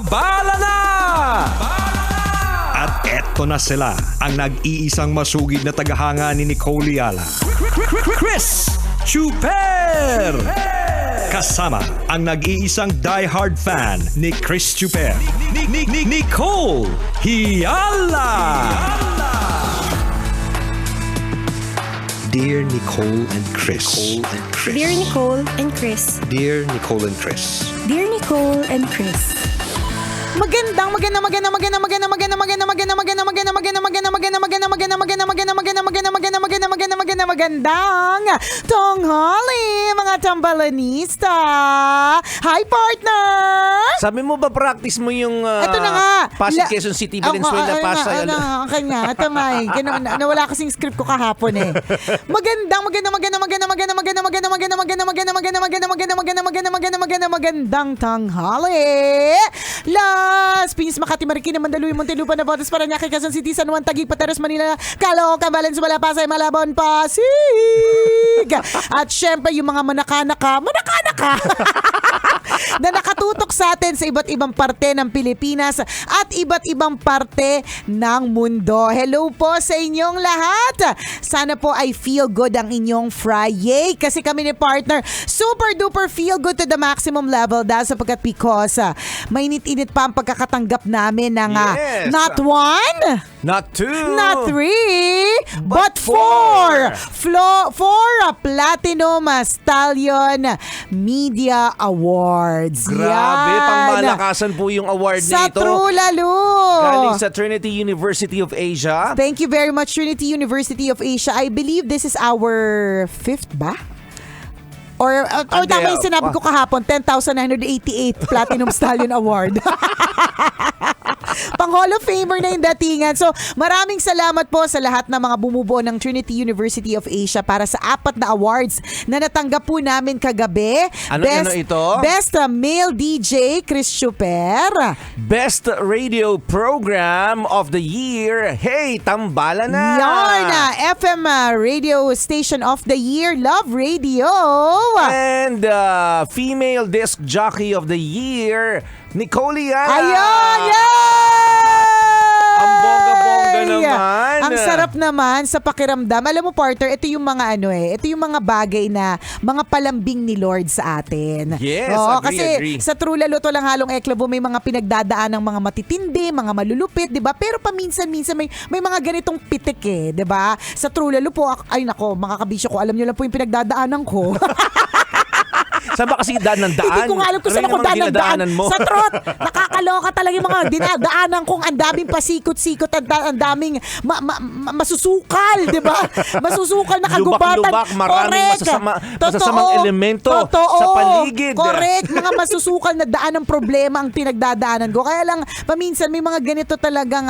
Tambala na! At eto na sila, ang nag-iisang masugid na tagahanga ni Nicole Yala. Chris Chuper! Kasama ang nag-iisang diehard fan ni Chris Chuper, Nicole Yala! Dear Nicole and Chris. Dear Nicole and Chris. Dear Nicole and Chris. Dear Nicole and Chris. Magandang tanghali mga tambalanista. Hi partner. Sabi mo ba practice mo yung Ito na nga. Pasig Quezon City Valenzuela Pasay? Okay nga, tamay. Nawala kasing script ko kahapon eh. Magandang tanghali. Las Piñas, Makati, Marikina, Mandaluyong, Muntinlupa, Navotas, Parañaque, Quezon City, San Juan, Taguig, Pateros, Manila, Caloocan, Valenzuela, Pasay, Malabon, Pasig. At syempre yung mga manaka-naka na nakatutok sa atin sa iba't ibang parte ng Pilipinas at iba't ibang parte ng mundo. Hello po sa inyong lahat. Sana po ay feel good ang inyong Friday kasi kami ni partner super duper feel good to the maximum level dahil sapagkat because mainit-init pa ang pagkakatanggap namin ng not one, Not two, not three, but four Platinum Stallion Media Awards. Grabe, Yan. pangmalakasan po yung award Sa na ito. True Lalo. Galing sa Trinity University of Asia. Thank you very much, Trinity University of Asia. I believe this is our 5th ba? Or tama yung sinabi ko kahapon, 10,988 Platinum Stallion Award. Pang Hall of Famer na yung datingan. So, maraming salamat po sa lahat ng mga bumubuo ng Trinity University of Asia para sa 4 na awards na natanggap po namin kagabi. Ano ito? Best Male DJ, Chris Chuper. Best Radio Program of the Year, Hey, Tambala na! Yarn, FM Radio Station of the Year, Love Radio. And Female Disc Jockey of the Year, Nicole Yala. Ayun! Yay! Ang bongga-bongga naman. Ang sarap naman sa pakiramdam. Alam mo, partner, ito yung mga ito yung mga bagay na mga palambing ni Lord sa atin. Yes, Kasi agree. sa True Lalo to lang halong eklabo, may mga pinagdadaan ng mga matitindi, mga malulupit, 'di ba? Pero paminsan-minsan may mga ganitong pitik eh, 'di ba? Sa True Lalo po, ay nako, mga kabisyo ko, alam niyo lang po yung pinagdadaanan ko. Saan ba kasi daan ng daan? Hindi ko nga alam kung saan ako daan ng daan. mo? Sa trot, nakakaloka talaga yung mga dinadaanan kong ang daming pasikot-sikot, ang daming masusukal, di ba? Masusukal na kagubatan. Lubak-lubak, maraming masasamang elemento sa paligid. Correct. Mga masusukal na daan ng problema ang pinagdadaanan ko. Kaya lang, paminsan may mga ganito talagang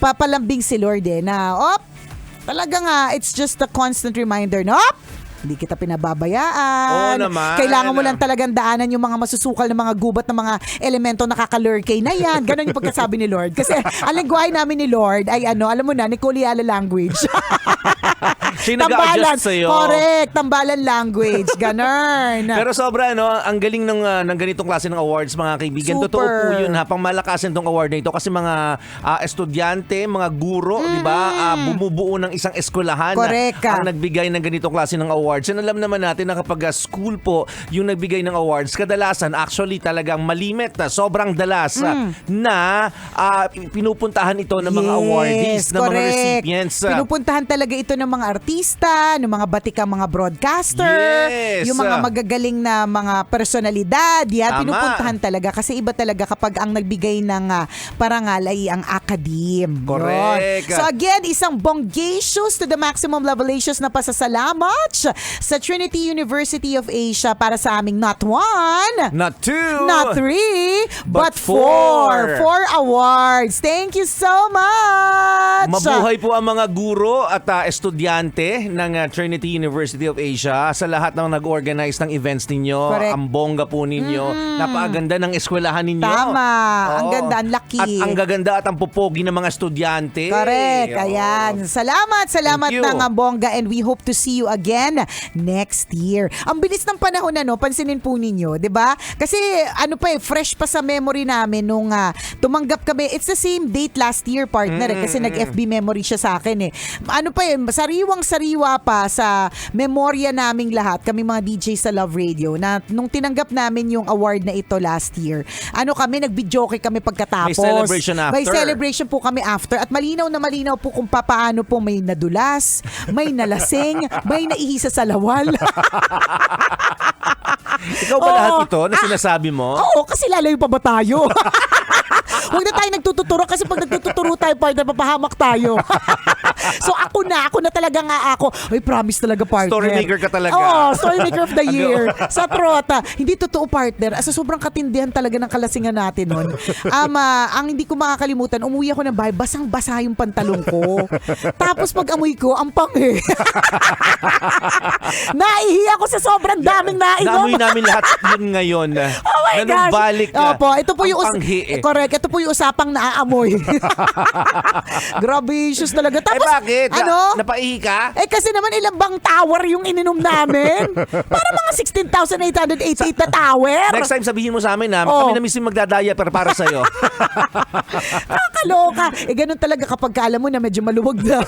papalambing si Lord na, talagang it's just a constant reminder na, hindi kita pinababayaan. Oo naman. Kailangan mo lang talagang daanan yung mga masusukal na mga gubat na mga elemento nakakalurkay na yan. Ganon yung pagkasabi ni Lord. Kasi ang lingwahe namin ni Lord ay alam mo na, Nicole Yala language. Siya nag-a-adjust sa'yo. Correct. Tambalan language. Ganon. Pero sobra, ang galing ng ganitong klase ng awards, mga kaibigan. Super. Totoo po yun, pangmalakasan tong award na ito. Kasi mga estudyante, mga guro, di ba, bumubuo ng isang eskwelahan Correct. ang nagbigay ng ganitong klase ng awards. And alam naman natin na kapag school po yung nagbigay ng awards, kadalasan actually talagang malimit na sobrang dalas na pinupuntahan ito ng mga awardees, ng mga recipients. Pinupuntahan talaga ito ng mga artista, ng mga batikang mga broadcaster, Yes. yung mga magagaling na mga personalidad. Tama. Pinupuntahan talaga kasi iba talaga kapag ang nagbigay ng parangal ay ang academe. Correct. Yun. So again, isang bonggacious to the maximum levelacious na pasasalamat sa Trinity University of Asia para sa aming not one, not two, not three, but but four. four. 4 awards. Thank you so much. Mabuhay po ang mga guro at estudyante estudyante ng Trinity University of Asia, sa lahat ng nag-organize ng events ninyo. Correct. Ang bongga po ninyo. Napakaganda ng eskwelahan ninyo. Tama. Ang Oo. ganda, ang laki. At ang gaganda at ang pupogi ng mga estudyante. Correct. Oo. Ayan. Salamat Thank you. ng bongga, and we hope to see you again next year. Ang bilis ng panahon pansinin po ninyo, 'di ba? Kasi fresh pa sa memory namin nung tumanggap kami. It's the same date last year, partner, kasi nag-FB memory siya sa akin eh. Sariwang-sariwa pa sa memorya naming lahat, kami mga DJ sa Love Radio, na nung tinanggap namin yung award na ito last year. Nag-videoke kami pagkatapos. May celebration after. May celebration po kami after, at malinaw na malinaw po kung paano po may nadulas, may nalasing, may naihi sa salawal. Ikaw ba lahat ito na sinasabi mo? Oo, kasi lalayo pa ba tayo? Huwag na tayo nagtututuro, kasi pag nagtuturo tayo, partner, papahamak tayo. So ako na talaga ako. Ay, promise talaga, partner. Storymaker ka talaga. Oo, storymaker of the year. Sa trota. Hindi totoo, partner. Sa sobrang katindihan talaga ng kalasingan natin nun. Ang hindi ko makakalimutan, umuwi ako ng bahay, basang-basa yung pantalong ko. Tapos pag amoy ko, ang panghe. Naihi ako sa sobrang daming nainom. Naamoy namin lahat yun ngayon. Oh my gosh. Balik na. Opo, ito po yung correct. Ito po yung usapang naaamoy. Gracious talaga. Tapos, bakit? Napaihi ka? Kasi naman ilang bang tower yung ininom namin? Para mga 16,888 na tower. Next time sabihin mo sa amin na kami na mismo magdadaya para sa'yo. Nakakaloka. Ganun talaga kapag alam mo na medyo maluwag na.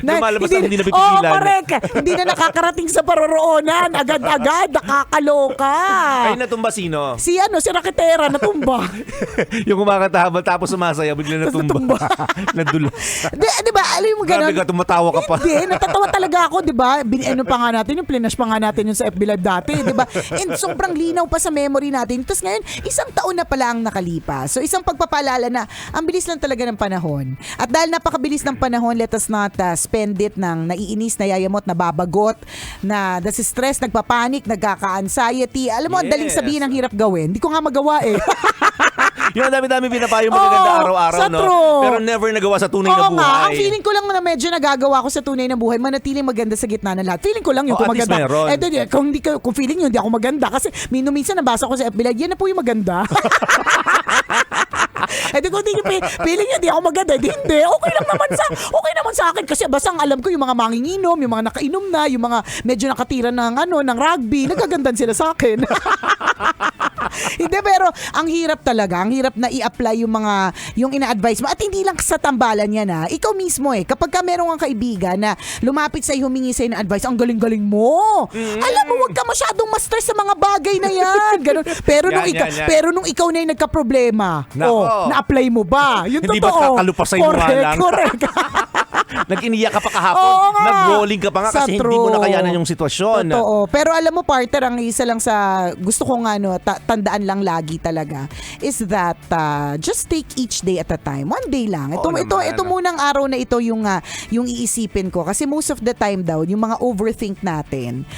Lumalabas na hindi napipigilan. Oo, correct. Hindi na nakakarating sa paroroonan. Agad-agad. Nakakaloka. Ay, natumba sino? Si Raketera, natumba. Yung kumakatahabal tapos sumasaya, bigla natumba. Nadulas. Di ba? Alam mo ganun? Grabe ka, tumatawa ka pa. Hindi, natatawa talaga ako, di ba? Ano pa nga natin, yung plinash pa nga natin yung sa FB Live dati, di ba? And sobrang linaw pa sa memory natin. Tapos ngayon, isang taon na pala ang nakalipas. So isang pagpapaalala na ang bilis lang talaga ng panahon. At dahil napakabilis ng panahon, let us not spend it ng naiinis, nayayamot, nababagot, na nasi-stress, nagpapanik, nagkaka-anxiety. Alam mo, ang daling sabihin, ang hirap gawin. Hindi ko nga magawa eh. Yung dami-dami pinapayo mo maganda araw-araw, sa no? true. Pero never nagawa sa tunay na Oo buhay. nga, ang feeling ko lang na medyo nagagawa ko sa tunay na buhay, manatiling maganda sa gitna ng lahat. Feeling ko lang yung kung at least maganda. meron. Kung feeling nyo, hindi ako maganda. Kasi minsan nabasa ko sa FB Live, yan na po yung maganda. Kung feeling nyo, hindi ako maganda. Hindi. Okay naman sa akin. Kasi basta alam ko yung mga manginginom, yung mga nakainom na, yung mga medyo nakatira ng rugby, nagkagandan sila sa akin. Hindi, pero ang hirap talaga. Ang hirap na i-apply yung ina-advise mo. At hindi lang sa tambalan yan, ha. Ikaw mismo kapag ka meron kang kaibigan na lumapit sa'yo, humingi sa'yo ng advice, ang galing-galing mo. Alam mo, huwag ka masyadong ma-stress sa mga bagay na yan. Ganun. Pero nung ikaw na yung nagka-problema, na-apply mo ba? Yung hindi totoo. ba kakalupasan mo nga lang? Correct. Nag-iniyak ka pa kahapon. Oo nga. Nag-rolling ka pa nga kasi hindi mo nakayanan yung sitwasyon. Totoo. Pero alam mo, partner, ang isa lang sa gusto kong tandaan lang lagi talaga is that just take each day at a time. One day lang. Ito munang araw na ito yung iisipin ko. Kasi most of the time daw, yung mga overthink natin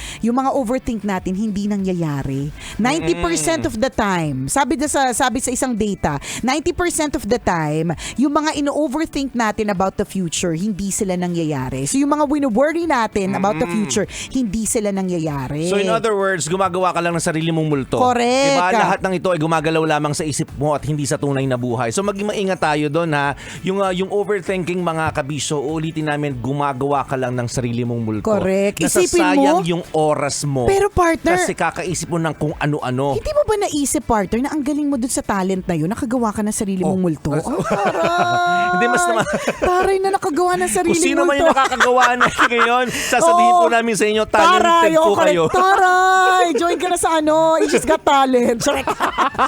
hindi nangyayari. 90% of the time, sabi sa isang data, 90% of the time, yung mga ino-overthink natin about the future, hindi sila nangyayari. So yung mga wino-worry natin about the future, hindi sila nangyayari. So in other words, gumagawa ka lang ng sarili mong multo. Correct. Diba? Lahat ng ito ay gumagalaw lamang sa isip mo at hindi sa tunay na buhay. So maging maingat tayo doon, ha. Yung overthinking, mga kabisyo, uulitin namin, gumagawa ka lang ng sarili mong multo. Correct. Isipin Nasasayang mo, yung oras mo. pero partner, Kasi kakaisip mo ng kung ano-ano. hindi mo ba naisip, partner, na ang galing mo dun sa talent na yun, nakagawa ka ng sarili mong multo? Taray! Hindi, mas naman. Taray na nakagawa ng sarili Kung sino man multo. yung nakakagawa na ngayon, sasabihin po namin sa inyo, talented po kayo. Taray! Join ka na sa Asia's Got Talent.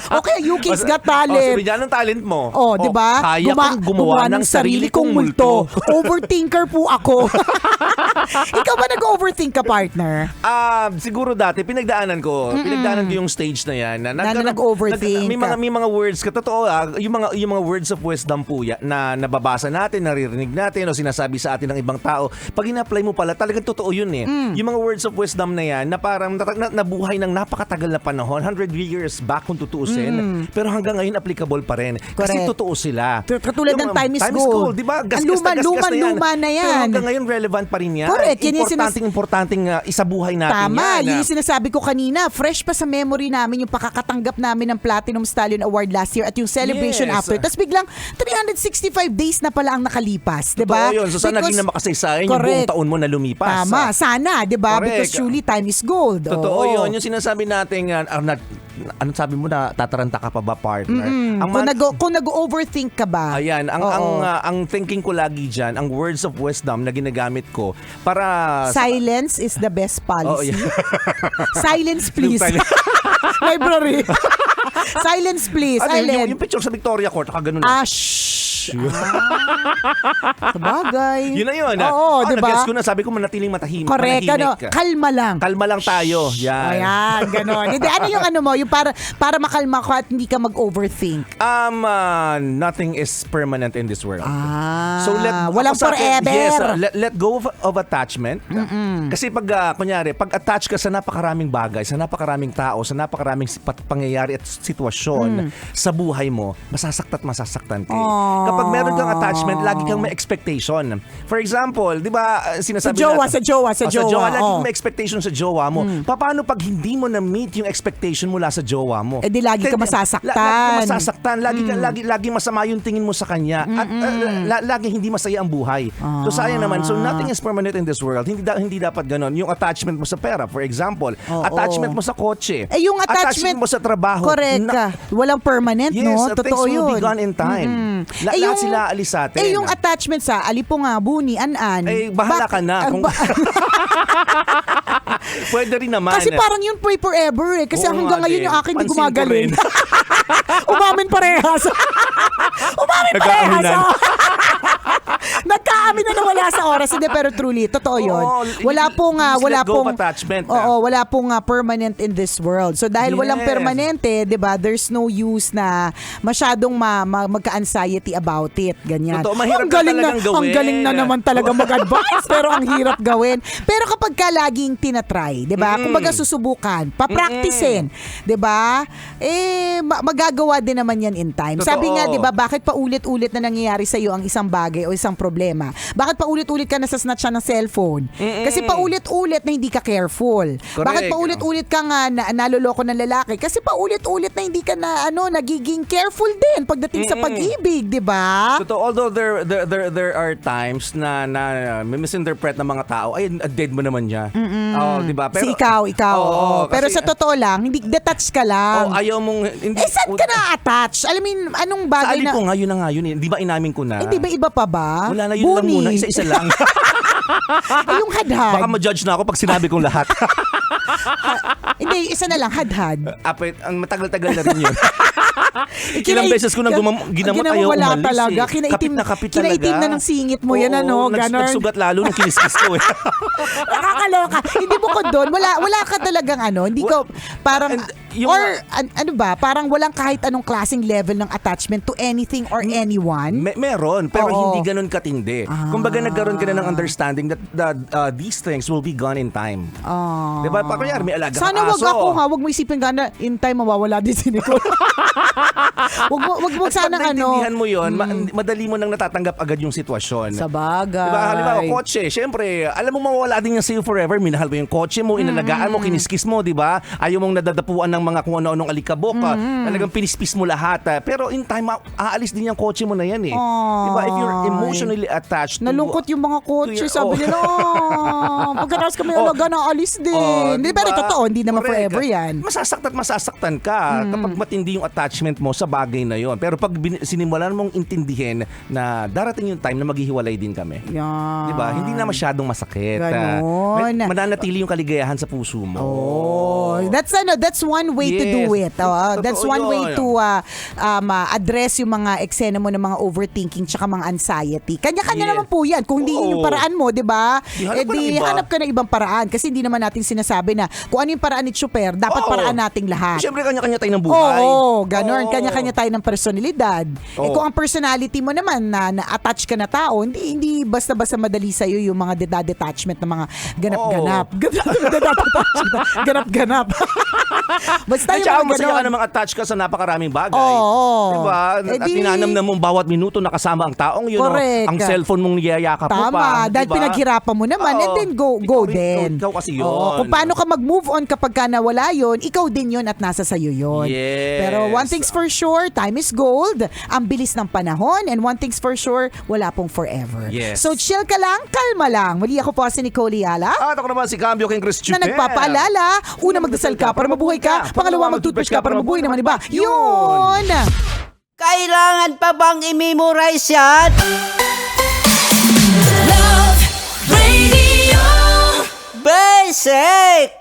Okay, UK's Got Talent. Sabi dyan ang talent mo. Di ba? Kaya kong gumawa ng sarili kong multo. Overthinker po ako. Ikaw ba nag-overthink ka, partner? Siguro dati pinagdaanan ko yung stage na yan Na nag-overthink may mga words ka totoo yung mga words of wisdom po na nababasa natin, naririnig natin o sinasabi sa atin ng ibang tao. Pag ina-apply mo pala, talagang totoo yun eh. Yung mga words of wisdom na yan na parang nabuhay ng napakatagal na panahon, 100 years back kung tutuusin, pero hanggang ngayon applicable pa rin. Kasi Correct. totoo sila. Katulad ng time is gold. Di ba? Ang luma na yan. Pero hanggang ngayon relevant pa rin yan. Correct. Yan yung Importanteng isabuhay natin Tama, yan. yun yung sinasabi ko kanina. Fresh pa sa memory namin yung pakakatanggap namin ng Platinum Stallion Award last year at yung celebration Yes. after. Tapos biglang 365 days na pala ang nakalipas, di ba? Totoo yun. So sana naging na makasaysayan yung buong taon mo na lumipas. Tama, sana, di ba? Correct. Because truly time is gold. Totoo Oo. yun. Yung sinasabi natin, ano sabi mo na tataranta ka pa ba, partner? Kung nag-overthink ka ba? Ayan, Oo. ang thinking ko lagi dyan, ang words of wisdom na ginagamit ko para... Silence is the best policy. Oh, yeah. Silence, please. Library. Silence, please. Yung picture sa Victoria Court, ganun na. Sabagay. Yun na yun. Oo, di ba? Nag-guess ko na, sabi ko manatiling Correct, manahimik. kalma lang. Kalma lang tayo. Yan. Ayan, ganon. Hindi, ano yung ano mo, yung para makalma ka at hindi ka mag-overthink. Nothing is permanent in this world. Walang ako sa akin, forever. Yes, let go of attachment. Kasi pag, kunyari, pag attach ka sa napakaraming bagay, sa napakaraming tao, sa napakaraming pangyayari at sitwasyon sa buhay mo, masasaktan ka. Kapag meron kang attachment, lagi kang may expectation. For example, di ba, sinasabi Sa jowa. lagi kang may expectation sa jowa mo. Paano pag hindi mo na-meet yung expectation mula sa jowa mo? Eh di lagi ka masasaktan. Lagi masama yung tingin mo sa kanya. At lagi hindi masaya ang buhay. So sayang naman. So nothing is permanent in this world. Hindi dapat ganon. Yung attachment mo sa pera, for example. Attachment mo sa kotse. Yung attachment mo sa trabaho. Correct. Walang permanent, yes, no? Totoo things yun. will be gone in time. Lahat sila alis sa atin. Yung attachment sa Alipunga, An-An. Bahala ka na. Pwede rin naman. Kasi parang yun forever eh. Kasi Oo hanggang nga ngayon din. yung akin di Pansin ko gumagaling. rin. Umamin parehas. Nagkaamin na wala sa oras. Hindi, pero truly, totoo yun. Wala pong attachment. Wala pong permanent in this world. So dahil walang permanente, 'di ba? There's no use na masyadong magka-anxiety about it. Ganyan. Totoo, mahirap talagang gawin. Ang galing na naman talaga mag-advise, pero ang hirap gawin. Pero kapag ka laging tinatry, 'di ba? Kumbaga susubukan, papraktisin, 'di ba? Magagawa din naman 'yan in time. Totoo. Sabi nga, 'di ba, bakit paulit-ulit na nangyayari sa iyo ang isang bagay o isang problema? Bakit paulit-ulit ka nasasnatch ng cellphone? Kasi paulit-ulit na hindi ka careful. Correct. Bakit paulit-ulit ka nga naloloko ng lalaki? Kasi paulit-ulit na hindi ka nagiging careful din pagdating sa pag-ibig, 'di ba? Totoo, although there are times na misinterpret ng mga tao, ay, dead mo naman niya. Di ba? Si ikaw. Pero sa totoo lang, hindi detach ka lang. Ayaw mong hindi. Saan ka na-attach? Alam mo, anong bagay Sa Alipunga, yun na nga yun. Di ba inamin ko na? Hindi ba iba pa ba? Wala na, yun lang muna. Isa-isa lang. Yung hadhad. Baka ma-judge na ako pag sinabi kong lahat. Hindi, isa na lang, hadhad. Ang matagal-tagal na rin yun. Ilang beses ko nang ginamot, ayaw wala umalis talaga. Kapit na kapit talaga. Kinaitim na ng singit mo yan, ganon. Nagsugat lalo nung kiniskis ko eh. Nakakaloka. Hindi bukod doon, wala ka talagang hindi ko, parang, parang walang kahit anong klaseng level ng attachment to anything or anyone. Meron, pero hindi ganun katindi. Kumbaga nagkaroon ka na ng understanding that these things will be gone in time. Diba? Kunyari, may alaga Sana aso. wag mo isipin gana, in time mawawala din si Nicole. wag mo At sana pag naintindihan mo yun, madali mo nang natatanggap agad yung sitwasyon. Sa bagay. Diba? Halimbawa, kotse, syempre, alam mo mawawala din yan sa'yo forever. Minahal mo yung kotse mo, inalagaan mo, kiniskis mo, diba? Ayaw mong nadadapuan ng mga kung ano-anong alikabok. Talagang pinispis mo lahat. Pero in time, aalis din yung kotse mo na yan eh. Diba? If you're emotionally attached to... Nalungkot yung mga kotse. Sabi nila, pagkatapos kami alaga na alis din. Hindi, pero totoo, hindi naman forever yan. Masasaktan ka kapag matindi yung attachment mo sa bagay bagay na yon. Pero pag sinimulan mong intindihin na darating yung time na maghihiwalay din kami. Yan. Diba? Hindi na masyadong masakit. Ganon. Mananatili yung kaligayahan sa puso mo. Oh, that's one way to do Yes. it. That's Totoo one way yun. to address yung mga eksena mo ng mga overthinking tsaka mga anxiety. Kanya-kanya Yes. naman po yan. Kung hindi yun yung Oo. paraan mo, di ba? Hanap ka ng iba. Hanap ka ng ibang paraan. Kasi hindi naman natin sinasabi na kung ano yung paraan ni Chuper, dapat Oo. paraan nating lahat. Siyempre, kanya-kanya tayo ng buhay. Oo, ganun. Oo. Kanya-kanya tayo ng personalidad. Oo. Kung ang personality mo naman na attach ka na tao, hindi basta-basta madali sa'yo yung mga detachment ng mga ganap-ganap. Ganap-ganap. Basta At yung saka mga masaya ka ganon. namang attach ka sa napakaraming bagay. Oo. Diba? At tinanamnan mong bawat minuto nakasama ang taong yun. Correct. Ang cellphone mong niyayakap mo pa. Tama, dahil diba? pinaghirapan mo naman and Oo. then go din. Ikaw kasi yun. Oo, kung paano ka mag-move on kapag ka nawala yun, ikaw din yun at nasa sayo yun. Yes. Pero one thing's for sure, time is gold. Ang bilis ng panahon and one thing's for sure, wala pong forever. Yes. So chill ka lang, kalma lang. Muli ako po si Nicole Yala. At ako naman si Cambio King Chris Na nagpapaalala, una magdasal ka para mabuhay ka, pangalawa mag-toothbrush ka para mabuhay naman iba. Yun! Kailangan pa bang i-memorize yan? Love Radio. Basic!